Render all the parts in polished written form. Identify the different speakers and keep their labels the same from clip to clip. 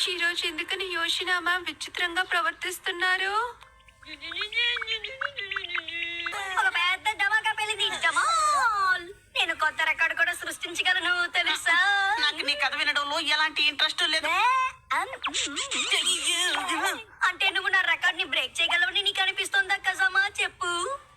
Speaker 1: ఈ రోజు ఎందుకని యోషినా మ్యామ్ విచిత్రంగా ప్రవర్తిస్తున్నారు?
Speaker 2: ఒక పెద్ద ధమాకా పెళ్లి ధమాల్. నేను కొత్త రికార్డు కూడా సృష్టించగలను తెలుసా?
Speaker 3: నాకు నీ కథ వినడంలో ఎలాంటి ఇంట్రెస్ట్ లేదు.
Speaker 2: అంటే నువ్వు నా రికార్డ్ ని బ్రేక్ చేయగలవని నీకు అనిపిస్తుందా కజమా? చెప్పు.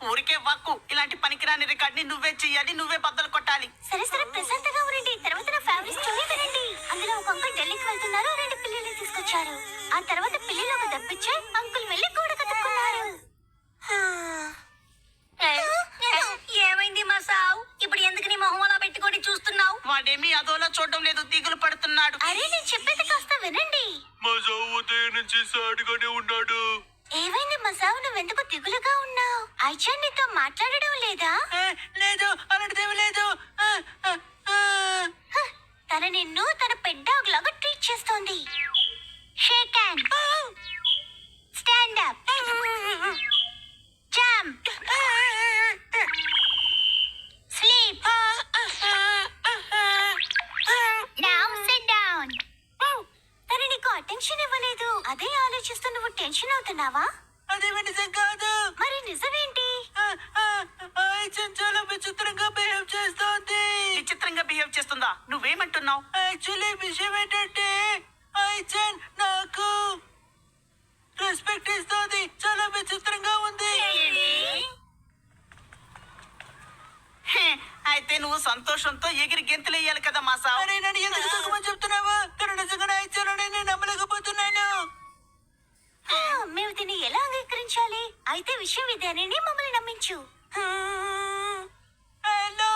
Speaker 3: ఊరికే వాక్కు. ఇలాంటి పనికిరాని రికార్డ్ ని నువ్వే చెయ్యాలి, నువ్వే బద్దలు కొట్టాలి.
Speaker 2: సరే సరే ప్రశాంతంగా ఉండండి. తర్వాత నా ఫేవరెట్ స్టోరీ వినండి. అందులో ఒక అంకుల్ ఢిల్లీకి వెళ్తున్నారు, 2 పిల్లల్ని తీసుకొచ్చారు. ఆ తర్వాత పిల్లలు ఒక దప్పిచ్చే అంకుల్ వెళ్ళి గోడ కతుక్కున్నారు. ఏమైంది మా సావ్? ఇప్పుడు ఎందుకు నీ మొహం అలా పెట్టుకొని చూస్తున్నావు?
Speaker 3: వాడేమీ అదోలా చూడడం లేదు, దిగులు పడుతున్నాడు.
Speaker 2: అరే నేను చెప్పేది కాస్త వినండి.
Speaker 4: మా సావు ఉదయం నుంచి సాడుగానే ఉన్నాడు.
Speaker 2: ఏమైంది మసావు, నువ్వెందుకు దిగులుగా ఉన్నావు? ఐచా నీతో మాట్లాడడం లేదా?
Speaker 3: లేదు, అలాంటిదేమీ లేదు.
Speaker 2: తన నిన్ను తన పెద్ద డాగ్ లాగా ట్రీట్ చేస్తోంది. Shake hand, stand up, jump, sleep, now SIT down. తను నీకు అటెన్షన్ ఇవ్వలేదు, అదే ఆలోచిస్తూ నువ్వు టెన్షన్ అవుతున్నావా?
Speaker 3: అదేమీ నిజం కాదు.
Speaker 2: మరి నిజమేంటి?
Speaker 3: చాలా విచిత్రంగా బిహేవ్ చేస్తోంది. విచిత్రంగా బిహేవ్ చేస్తుందా? నువ్వేమంటున్నావు? యాక్చువల్లీ విషయం ఏంటంటే ఐచన్ నాకు రెస్పెక్ట్ ఇస్తోంది. చాలా విచిత్రంగా ఉంది. అయితే నువ్వు సంతోషంతో ఎగిరి గెంతులేయాలి కదా మా సావు. అరే నన్ను ఎందుకు తక్కువ చెప్తున్నావా? తను నిజంగానే ఐచన్ నేను నమ్మలేకపోతున్నాను.
Speaker 2: మేము దీన్ని ఎలా అంగీకరించాలి? అయితే విషయం ఇదేనని మమ్మల్ని నమ్మించు.
Speaker 3: హలో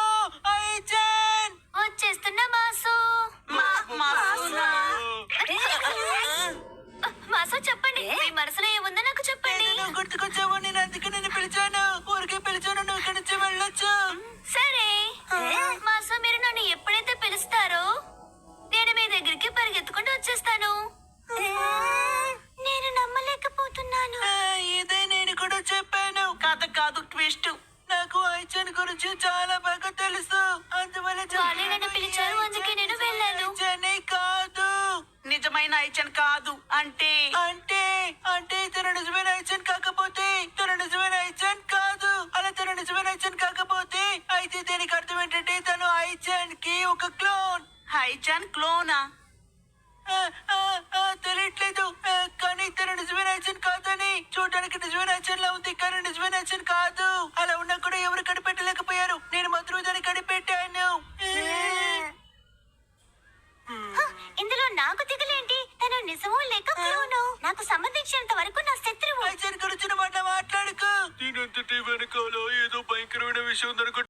Speaker 3: ఐచన్.
Speaker 2: వచ్చేస్తున్నా మాసు. మాసు చెప్పండి, మీ మనసులో ఏముందో నాకు చెప్పండి.
Speaker 3: గుర్తుకొచ్చావు, నేను అందుకే నేను పిలిచాను. ఊరికే పిలిచాను, నువ్వు ఇక్కడి నుంచి వెళ్ళొచ్చు.
Speaker 2: సరే మాసు, మీరు నన్ను ఎప్పుడైతే పిలుస్తారో నేను మీ దగ్గరికి పరిగెత్తుకుంటూ వచ్చేస్తాను. నేను నమ్మలేకపోతున్నాను.
Speaker 3: ఇదే నేను కూడా చెప్పాను. కథ కాదు, ట్విస్ట్. నాకు ఐచన్ గురించి చాలా బాగా తెలుసు. అందువల్ల
Speaker 2: వాళ్ళే నన్ను పిలిచారు, అందుకే నేను వెళ్ళాను.
Speaker 3: ఐచనే కాదు, నిజమైన ఐచన్ కాదు. అంటే అంటే అంటే తన నిజమైన ఐచన్ కాకపోతే తన నిజమైన ఐచన్ కాదు. అలా తన నిజమైన ఐచన్ కాకపోతే అయితే దీనికి అర్థం ఏంటంటే తను ఐచన్ కి ఒక క్లోన్. ఐచన్ క్లోనా? తెలియట్లేదు, కానీ తన నిజమైన ఐచన్ కాదని. చూడడానికి నిజమైన ఐచన్ లా ఉంది, కానీ నిజమైన ఐచన్ కాదు. అలా ఉన్నా కూడా ఎవరు కనిపెట్టలేకపోయారు. నేను మాత్రం దాన్ని కనిపెట్టాను.
Speaker 2: ఇందులో నాకు దిగులేంటి? తను నిజమో లేక క్లోనో నాకు సంబంధించినంత వరకు నా శత్రువు.
Speaker 3: ఐచన్ గురించి మాట మాట్లాడుకో.
Speaker 4: దీనంతటి వెనకాల ఏదో భయంకరమైన విషయం ఉందనుకుంటా.